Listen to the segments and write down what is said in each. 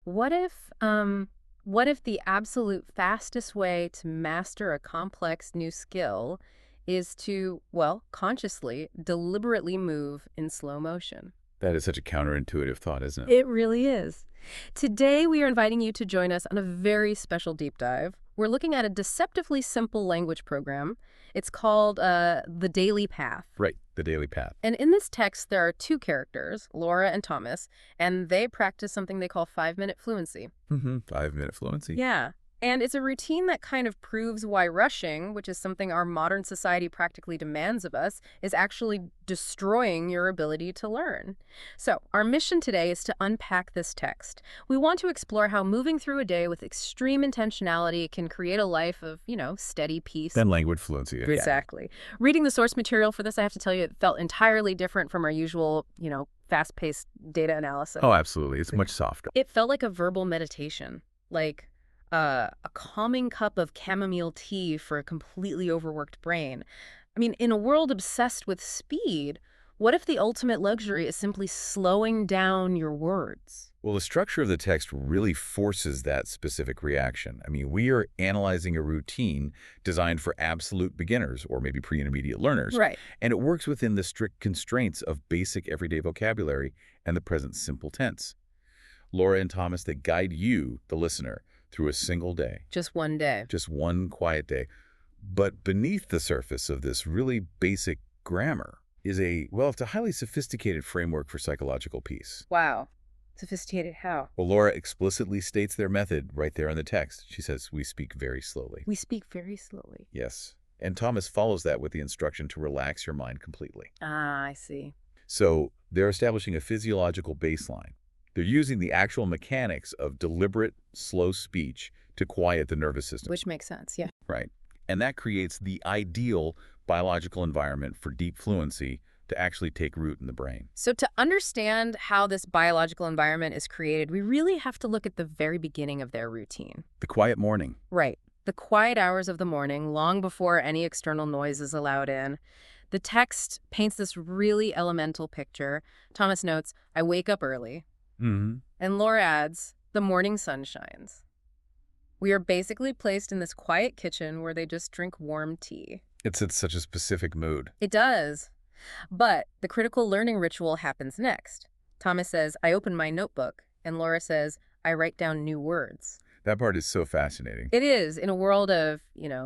What if, what if the absolute fastest way to master a complex new skill is to, well, consciously, deliberately move in slow motion? That is such a counterintuitive thought, isn't it? It really is. Today, we are inviting you to join us on a very special deep dive. We're looking at a deceptively simple language program. It's called The Daily Path. Right, the daily path. And in this text, there are two characters, Laura and Thomas, and they practice something they call 5-minute fluency. 5-minute fluency. Yeah. And it's a routine that kind of proves why rushing, which is something our modern society practically demands of us, is actually destroying your ability to learn. So, our mission today is to unpack this text. We want to explore how moving through a day with extreme intentionality can create a life of, steady peace. Then language fluency. Yeah. Exactly. Reading the source material for this, I have to tell you, it felt entirely different from our usual, fast-paced data analysis. Oh, absolutely. It's much softer. It felt like a verbal meditation, like a calming cup of chamomile tea for a completely overworked brain. I mean, in a world obsessed with speed, what if the ultimate luxury is simply slowing down your words? Well, the structure of the text really forces that specific reaction. I mean, we are analyzing a routine designed for absolute beginners or maybe pre-intermediate learners. Right. And it works within the strict constraints of basic everyday vocabulary and the present simple tense. Laura and Thomas, they guide you, the listener, through a single day. Just one day. Just one quiet day. But beneath the surface of this really basic grammar is it's a highly sophisticated framework for psychological peace. Wow. Sophisticated how? Well, Laura explicitly states their method right there in the text. She says, we speak very slowly. We speak very slowly. Yes. And Thomas follows that with the instruction to relax your mind completely. Ah, I see. So they're establishing a physiological baseline. They're using the actual mechanics of deliberate, slow speech to quiet the nervous system. Which makes sense, yeah. Right. And that creates the ideal biological environment for deep fluency to actually take root in the brain. So to understand how this biological environment is created, we really have to look at the very beginning of their routine. The quiet morning. Right. The quiet hours of the morning, long before any external noise is allowed in. The text paints this really elemental picture. Thomas notes, I wake up early. And Laura adds, the morning sun shines. We are basically placed in this quiet kitchen where they just drink warm tea. It sets such a specific mood. It does. But the critical learning ritual happens next. Thomas says, I open my notebook, and Laura says, I write down new words. That part is so fascinating. It is. In a world of,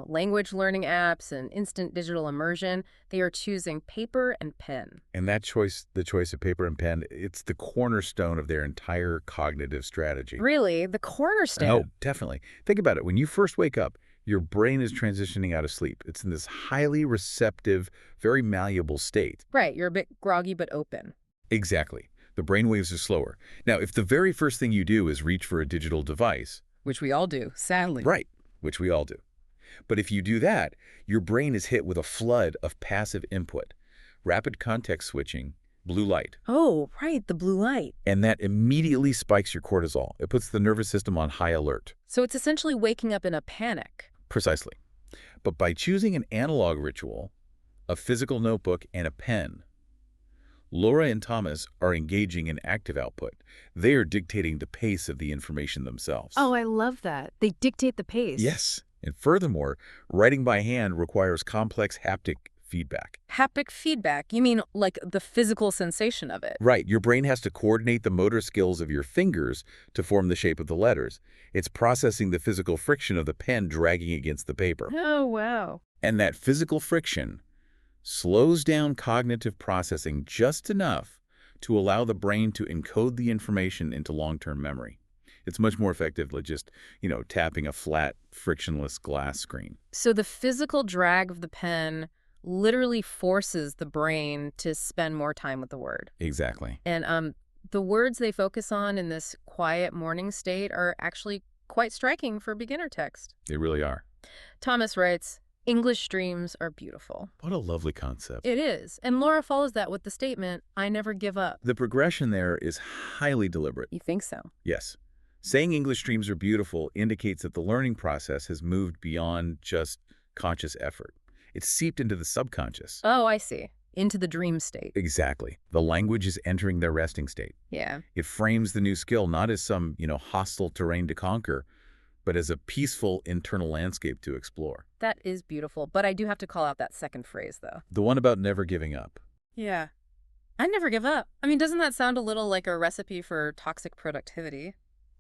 language learning apps and instant digital immersion, they are choosing paper and pen. And that choice, the choice of paper and pen, it's the cornerstone of their entire cognitive strategy. Really? The cornerstone? Oh, definitely. Think about it. When you first wake up, your brain is transitioning out of sleep. It's in this highly receptive, very malleable state. Right. You're a bit groggy but open. Exactly. The brain waves are slower. Now, if the very first thing you do is reach for a digital device, which we all do, sadly. right, which we all do. But if you do that, your brain is hit with a flood of passive input, rapid context switching, blue light. Oh, right, the blue light. And that immediately spikes your cortisol. It puts the nervous system on high alert. So it's essentially waking up in a panic. Precisely. But by choosing an analog ritual, a physical notebook, and a pen, Laura and Thomas are engaging in active output. They are dictating the pace of the information themselves. Oh, I love that. They dictate the pace. Yes. And furthermore, writing by hand requires complex haptic feedback. Haptic feedback? You mean like the physical sensation of it? Right. Your brain has to coordinate the motor skills of your fingers to form the shape of the letters. It's processing the physical friction of the pen dragging against the paper. Oh, wow. And that physical friction slows down cognitive processing just enough to allow the brain to encode the information into long-term memory. It's much more effective than just, tapping a flat, frictionless glass screen. So the physical drag of the pen literally forces the brain to spend more time with the word. Exactly. And the words they focus on in this quiet morning state are actually quite striking for beginner text. They really are. Thomas writes, English streams are beautiful. What a lovely concept. It is. And Laura follows that with the statement, I never give up. The progression there is highly deliberate. You think so? Yes. Saying English streams are beautiful indicates that the learning process has moved beyond just conscious effort. It's seeped into the subconscious. Oh, I see. into the dream state. Exactly. The language is entering their resting state. Yeah. It frames the new skill not as some, hostile terrain to conquer, but as a peaceful internal landscape to explore. That is beautiful, but I do have to call out that second phrase, though. The one about never giving up. Yeah. I never give up. I mean, doesn't that sound a little like a recipe for toxic productivity?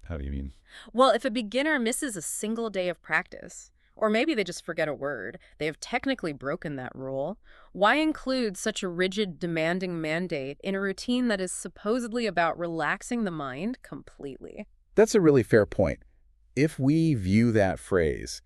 How do you mean? Well, if a beginner misses a single day of practice, or maybe they just forget a word, they have technically broken that rule. Why include such a rigid, demanding mandate in a routine that is supposedly about relaxing the mind completely? That's a really fair point. If we view that phrase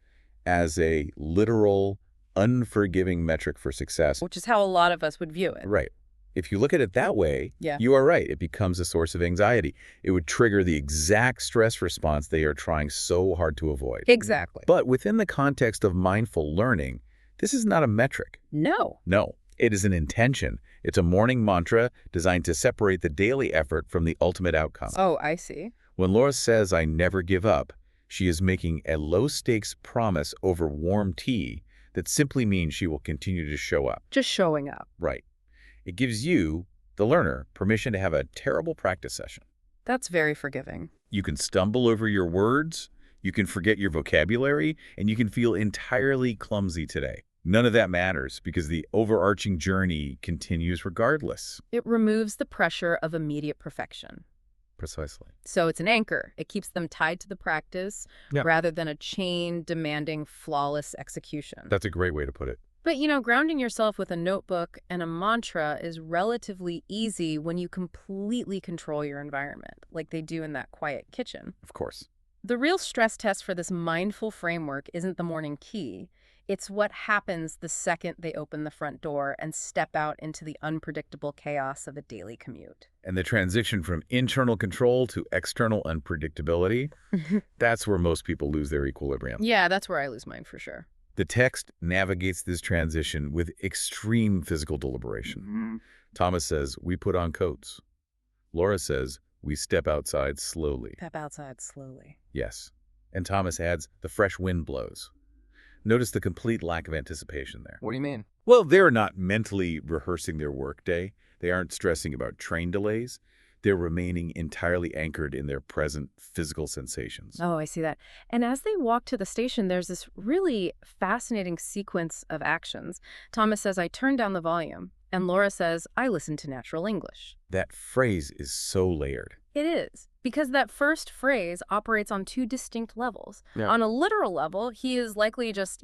as a literal, unforgiving metric for success, Which is how a lot of us would view it. right. If you look at it that way, Yeah. you are right. It becomes a source of anxiety. It would trigger the exact stress response they are trying so hard to avoid. Exactly. But within the context of mindful learning, this is not a metric. No. No, it is an intention. It's a morning mantra designed to separate the daily effort from the ultimate outcome. Oh, I see. When Laura says, "I never give up," she is making a low-stakes promise over warm tea that simply means she will continue to show up. Just showing up. Right. It gives you, the learner, permission to have a terrible practice session. That's very forgiving. You can stumble over your words, you can forget your vocabulary, and you can feel entirely clumsy today. None of that matters because the overarching journey continues regardless. It removes the pressure of immediate perfection. Precisely. So it's an anchor. It keeps them tied to the practice Yeah. rather than a chain demanding flawless execution. That's a great way to put it. But, grounding yourself with a notebook and a mantra is relatively easy when you completely control your environment, like they do in that quiet kitchen. Of course. The real stress test for this mindful framework isn't the morning key. It's what happens the second they open the front door and step out into the unpredictable chaos of a daily commute. And the transition from internal control to external unpredictability, that's where most people lose their equilibrium. Yeah, that's where I lose mine for sure. The text navigates this transition with extreme physical deliberation. Thomas says, "We put on coats." Laura says, "We step outside slowly." Step outside slowly. Yes. And Thomas adds, "The fresh wind blows." Notice the complete lack of anticipation there. What do you mean? Well, they're not mentally rehearsing their workday. They aren't stressing about train delays. They're remaining entirely anchored in their present physical sensations. Oh, I see that. And as they walk to the station, there's this really fascinating sequence of actions. Thomas says, "I turn down the volume." And Laura says, "I listen to natural English." That phrase is so layered. It is, because that first phrase operates on two distinct levels. Yeah. On a literal level, he is likely just,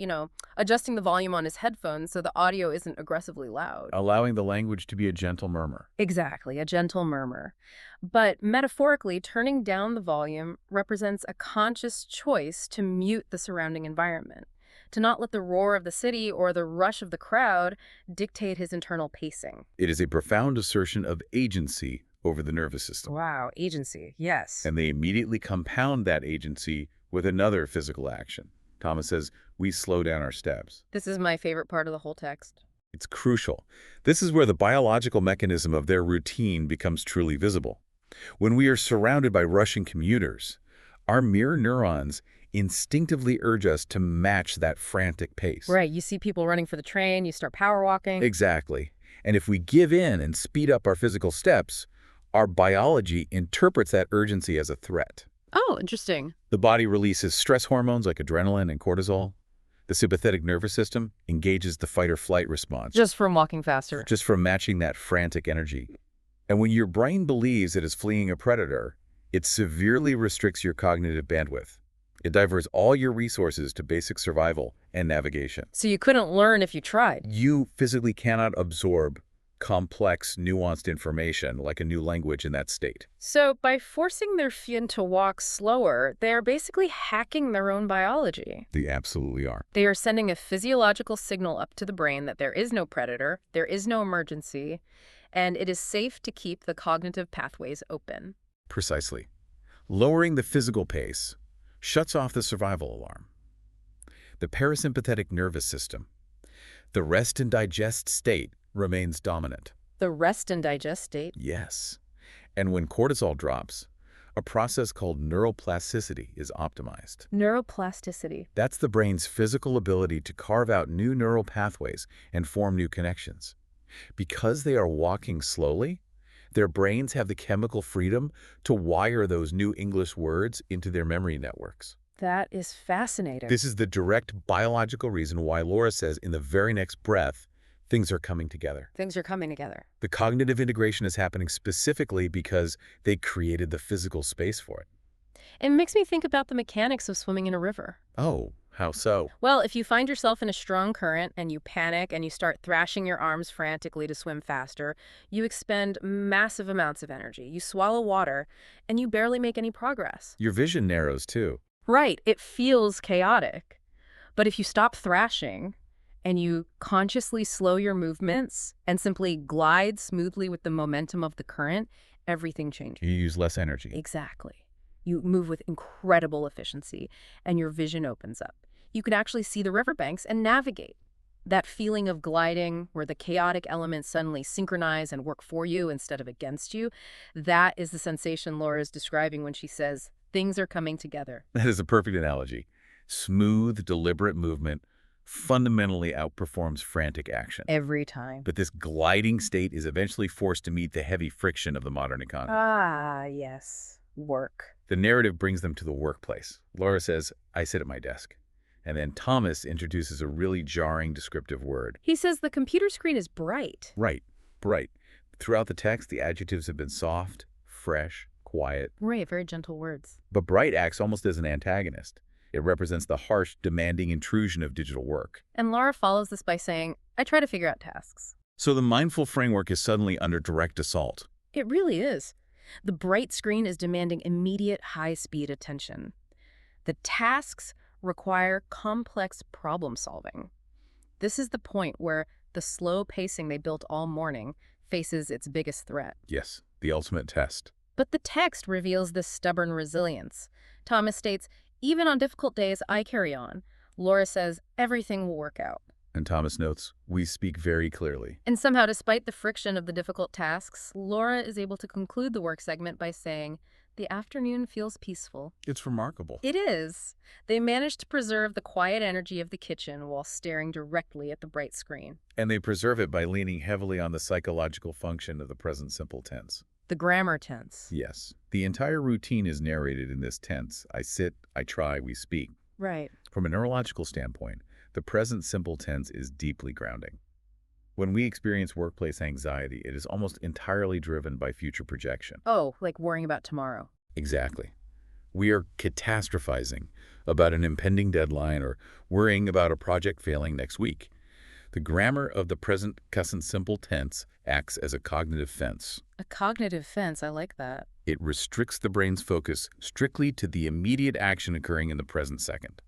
adjusting the volume on his headphones so the audio isn't aggressively loud. Allowing the language to be a gentle murmur. Exactly, a gentle murmur. But metaphorically, turning down the volume represents a conscious choice to mute the surrounding environment, to not let the roar of the city or the rush of the crowd dictate his internal pacing. It is a profound assertion of agency over the nervous system. Wow, agency, yes. And they immediately compound that agency with another physical action. Thomas says, "We slow down our steps." This is my favorite part of the whole text. It's crucial. This is where the biological mechanism of their routine becomes truly visible. When we are surrounded by rushing commuters, our mirror neurons instinctively urge us to match that frantic pace. Right, you see people running for the train, you start power walking. Exactly. And if we give in and speed up our physical steps, our biology interprets that urgency as a threat. Oh, interesting. The body releases stress hormones like adrenaline and cortisol. The sympathetic nervous system engages the fight-or-flight response, Just from walking faster. just from matching that frantic energy. And when your brain believes it is fleeing a predator, it severely restricts your cognitive bandwidth. It diverts all your resources to basic survival and navigation. So you couldn't learn if you tried. You physically cannot absorb complex, nuanced information like a new language in that state. So by forcing their fin to walk slower, they are basically hacking their own biology. They absolutely are. They are sending a physiological signal up to the brain that there is no predator, there is no emergency, and it is safe to keep the cognitive pathways open. Precisely. Lowering the physical pace shuts off the survival alarm. The parasympathetic nervous system, the rest and digest state, remains dominant. The rest and digest state? Yes. And when cortisol drops, a process called neuroplasticity is optimized. Neuroplasticity. That's the brain's physical ability to carve out new neural pathways and form new connections. Because they are walking slowly, their brains have the chemical freedom to wire those new English words into their memory networks. That is fascinating. This is the direct biological reason why Laura says in the very next breath, things are coming together. Things are coming together. The cognitive integration is happening specifically because they created the physical space for it. It makes me think about the mechanics of swimming in a river. Oh, how so? Well, if you find yourself in a strong current and you panic and you start thrashing your arms frantically to swim faster, you expend massive amounts of energy. You swallow water and you barely make any progress. Your vision narrows too. Right, it feels chaotic. But if you stop thrashing and you consciously slow your movements and simply glide smoothly with the momentum of the current, everything changes. You use less energy. Exactly. You move with incredible efficiency, and your vision opens up. You can actually see the riverbanks and navigate. That feeling of gliding, where the chaotic elements suddenly synchronize and work for you instead of against you, that is the sensation Laura is describing when she says, things are coming together. That is a perfect analogy. Smooth, deliberate movement fundamentally outperforms frantic action. Every time. But this gliding state is eventually forced to meet the heavy friction of the modern economy. Ah, yes. Work. The narrative brings them to the workplace. Laura says, I sit at my desk. And then Thomas introduces a really jarring descriptive word. He says the computer screen is bright. Right, bright. Throughout the text, the adjectives have been soft, fresh, quiet. Right, very gentle words. But bright acts almost as an antagonist. It represents the harsh, demanding intrusion of digital work. And Laura follows this by saying, I try to figure out tasks. So the mindful framework is suddenly under direct assault. It really is. The bright screen is demanding immediate high-speed attention. The tasks require complex problem solving. This is the point where the slow pacing they built all morning faces its biggest threat. Yes, the ultimate test. But the text reveals this stubborn resilience. Thomas states, even on difficult days, I carry on. Laura says, everything will work out. And Thomas notes, we speak very clearly. And somehow, despite the friction of the difficult tasks, Laura is able to conclude the work segment by saying, the afternoon feels peaceful. It's remarkable. It is. They managed to preserve the quiet energy of the kitchen while staring directly at the bright screen. And they preserve it by leaning heavily on the psychological function of the present simple tense. The grammar tense. Yes. The entire routine is narrated in this tense. I sit, I try, we speak. Right. From a neurological standpoint, the present simple tense is deeply grounding. When we experience workplace anxiety, it is almost entirely driven by future projection. Oh, like worrying about tomorrow. Exactly. We are catastrophizing about an impending deadline or worrying about a project failing next week. The grammar of the present simple tense acts as a cognitive fence. A cognitive fence, I like that. It restricts the brain's focus strictly to the immediate action occurring in the present second.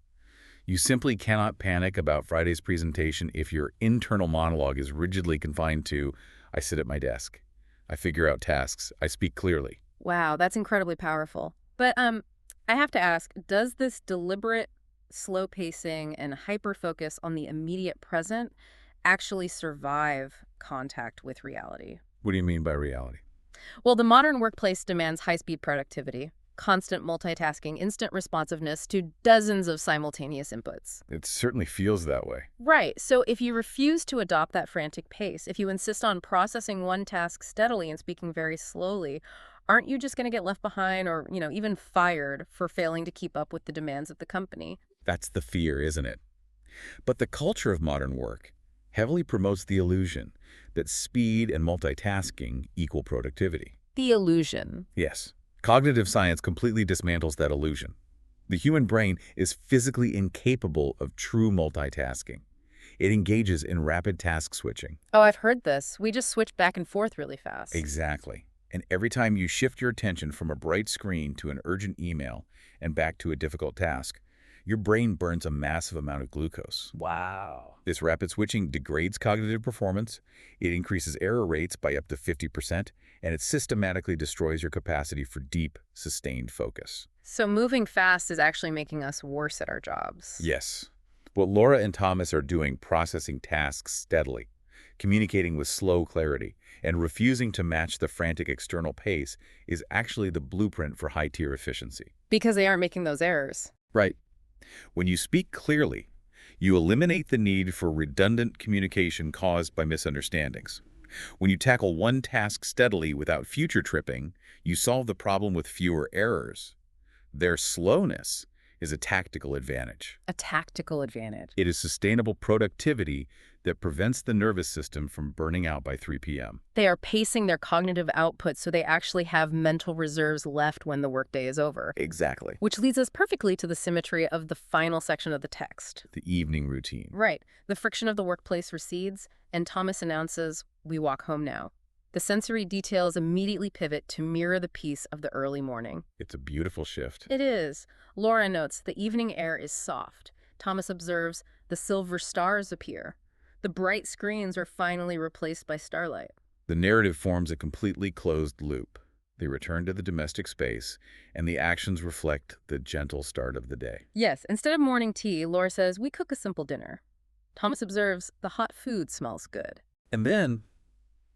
You simply cannot panic about Friday's presentation if your internal monologue is rigidly confined to, I sit at my desk, I figure out tasks, I speak clearly. Wow, that's incredibly powerful. But I have to ask, does this deliberate slow pacing and hyper-focus on the immediate present actually survive contact with reality? What do you mean by reality? Well, the modern workplace demands high-speed productivity, constant multitasking, instant responsiveness to dozens of simultaneous inputs. It certainly feels that way. Right. So if you refuse to adopt that frantic pace, if you insist on processing one task steadily and speaking very slowly, aren't you just going to get left behind or, even fired for failing to keep up with the demands of the company? That's the fear, isn't it? But the culture of modern work heavily promotes the illusion that speed and multitasking equal productivity. The illusion. Yes. Cognitive science completely dismantles that illusion. The human brain is physically incapable of true multitasking. It engages in rapid task switching. Oh, I've heard this. We just switch back and forth really fast. Exactly. And every time you shift your attention from a bright screen to an urgent email and back to a difficult task, your brain burns a massive amount of glucose. Wow. This rapid switching degrades cognitive performance, it increases error rates by up to 50%, and it systematically destroys your capacity for deep, sustained focus. So moving fast is actually making us worse at our jobs. Yes. What Laura and Thomas are doing, processing tasks steadily, communicating with slow clarity, and refusing to match the frantic external pace, is actually the blueprint for high-tier efficiency. Because they aren't making those errors. Right. When you speak clearly, you eliminate the need for redundant communication caused by misunderstandings. When you tackle one task steadily without future tripping, you solve the problem with fewer errors. Their slowness is a tactical advantage. A tactical advantage. It is sustainable productivity that prevents the nervous system from burning out by 3 p.m. They are pacing their cognitive output so they actually have mental reserves left when the workday is over. Exactly. Which leads us perfectly to the symmetry of the final section of the text. The evening routine. Right. The friction of the workplace recedes, and Thomas announces, "We walk home now." The sensory details immediately pivot to mirror the peace of the early morning. It's a beautiful shift. It is. Laura notes the evening air is soft. Thomas observes the silver stars appear. The bright screens are finally replaced by starlight. The narrative forms a completely closed loop. They return to the domestic space, and the actions reflect the gentle start of the day. Yes, instead of morning tea, Laura says, "We cook a simple dinner." Thomas observes the hot food smells good. And then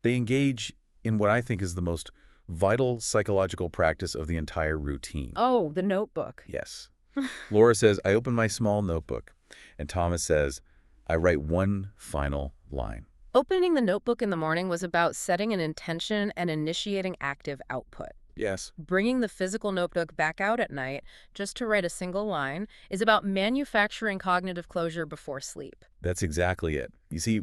they engage in what I think is the most vital psychological practice of the entire routine. Oh, the notebook. Yes. Laura says, "I open my small notebook." And Thomas says, "I write one final line." Opening the notebook in the morning was about setting an intention and initiating active output. Yes. Bringing the physical notebook back out at night, just to write a single line, is about manufacturing cognitive closure before sleep. That's exactly it. You see,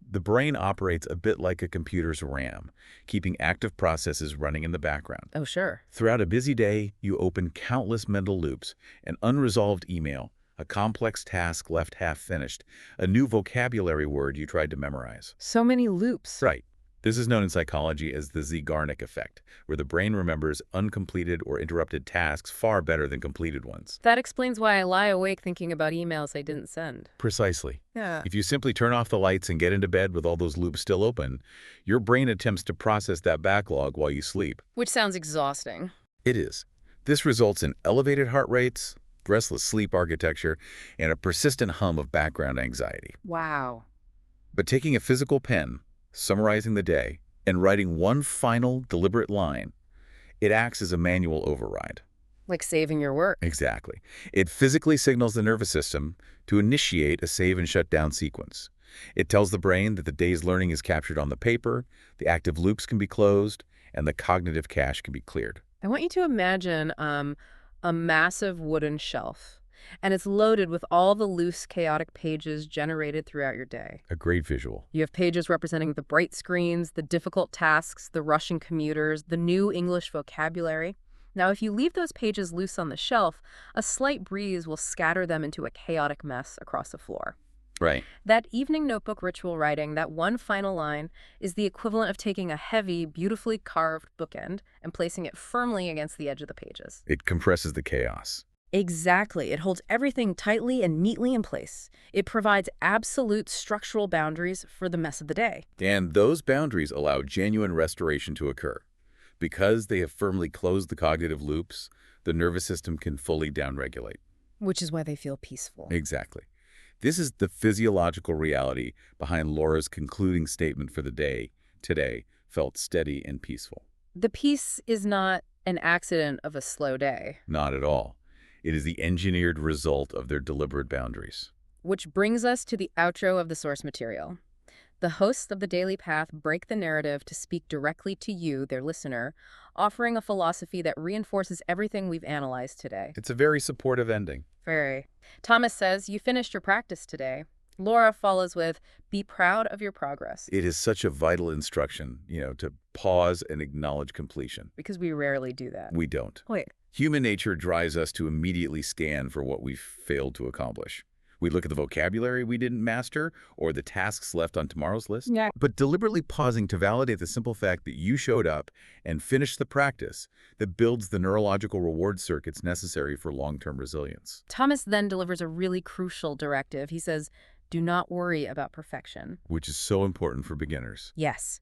the brain operates a bit like a computer's RAM, keeping active processes running in the background. Oh, sure. Throughout a busy day, you open countless mental loops, an unresolved email, a complex task left half finished, a new vocabulary word you tried to memorize. So many loops. Right. This is known in psychology as the Zeigarnik effect, where the brain remembers uncompleted or interrupted tasks far better than completed ones. That explains why I lie awake thinking about emails I didn't send. Precisely. Yeah. If you simply turn off the lights and get into bed with all those loops still open, your brain attempts to process that backlog while you sleep. Which sounds exhausting. It is. This results in elevated heart rates, restless sleep architecture, and a persistent hum of background anxiety. Wow. But taking a physical pen, summarizing the day, and writing one final, deliberate line, it acts as a manual override. Like saving your work. Exactly. It physically signals the nervous system to initiate a save and shut down sequence. It tells the brain that the day's learning is captured on the paper, the active loops can be closed, and the cognitive cache can be cleared. I want you to imagine a massive wooden shelf, and it's loaded with all the loose, chaotic pages generated throughout your day. A great visual. You have pages representing the bright screens, the difficult tasks, the rushing commuters, the new English vocabulary. Now, if you leave those pages loose on the shelf, a slight breeze will scatter them into a chaotic mess across the floor. Right. That evening notebook ritual writing, that one final line, is the equivalent of taking a heavy, beautifully carved bookend and placing it firmly against the edge of the pages. It compresses the chaos. Exactly. It holds everything tightly and neatly in place. It provides absolute structural boundaries for the mess of the day. And those boundaries allow genuine restoration to occur. Because they have firmly closed the cognitive loops, the nervous system can fully downregulate. Which is why they feel peaceful. Exactly. This is the physiological reality behind Laura's concluding statement for the day. Today felt steady and peaceful. The peace is not an accident of a slow day. Not at all. It is the engineered result of their deliberate boundaries. Which brings us to the outro of the source material. The hosts of the Daily Path break the narrative to speak directly to you, their listener, offering a philosophy that reinforces everything we've analyzed today. It's a very supportive ending. Very. Thomas says, "You finished your practice today." Laura follows with, "Be proud of your progress." It is such a vital instruction, to pause and acknowledge completion. Because we rarely do that. We don't. Wait. Human nature drives us to immediately scan for what we've failed to accomplish. We look at the vocabulary we didn't master or the tasks left on tomorrow's list. Yeah. But deliberately pausing to validate the simple fact that you showed up and finished the practice that builds the neurological reward circuits necessary for long-term resilience. Thomas then delivers a really crucial directive. He says, "Do not worry about perfection." Which is so important for beginners. Yes.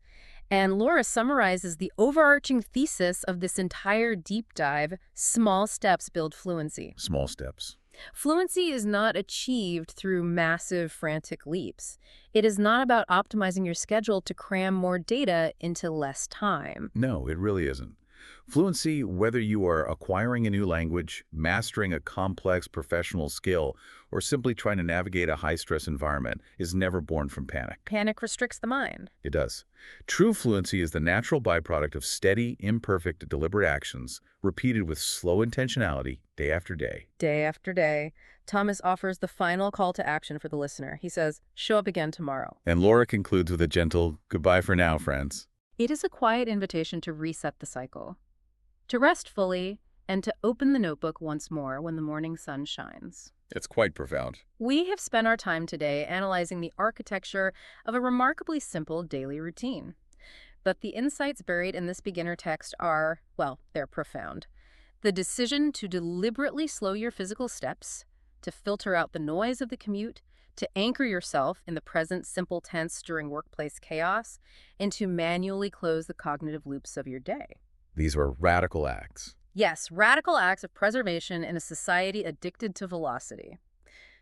And Laura summarizes the overarching thesis of this entire deep dive: small steps build fluency. Small steps. Fluency is not achieved through massive, frantic leaps. It is not about optimizing your schedule to cram more data into less time. No, it really isn't. Fluency, whether you are acquiring a new language, mastering a complex professional skill, or simply trying to navigate a high-stress environment, is never born from panic. Panic restricts the mind. It does. True fluency is the natural byproduct of steady, imperfect, deliberate actions, repeated with slow intentionality, day after day. Day after day, Thomas offers the final call to action for the listener. He says, show up again tomorrow. And Laura concludes with a gentle, goodbye for now, friends. It is a quiet invitation to reset the cycle, to rest fully, and to open the notebook once more when the morning sun shines. It's quite profound. We have spent our time today analyzing the architecture of a remarkably simple daily routine. But the insights buried in this beginner text are, well, they're profound. The decision to deliberately slow your physical steps, to filter out the noise of the commute, to anchor yourself in the present simple tense during workplace chaos, and to manually close the cognitive loops of your day. These were radical acts. Yes, radical acts of preservation in a society addicted to velocity.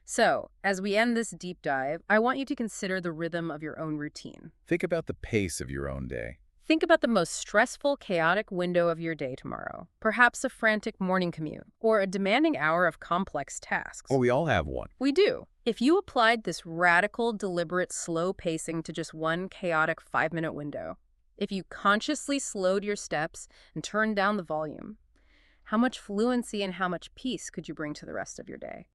So, as we end this deep dive, I want you to consider the rhythm of your own routine. Think about the pace of your own day. Think about the most stressful, chaotic window of your day tomorrow. Perhaps a frantic morning commute, or a demanding hour of complex tasks. Well, we all have one. We do. If you applied this radical, deliberate, slow pacing to just one chaotic 5-minute window, if you consciously slowed your steps and turned down the volume, how much fluency and how much peace could you bring to the rest of your day?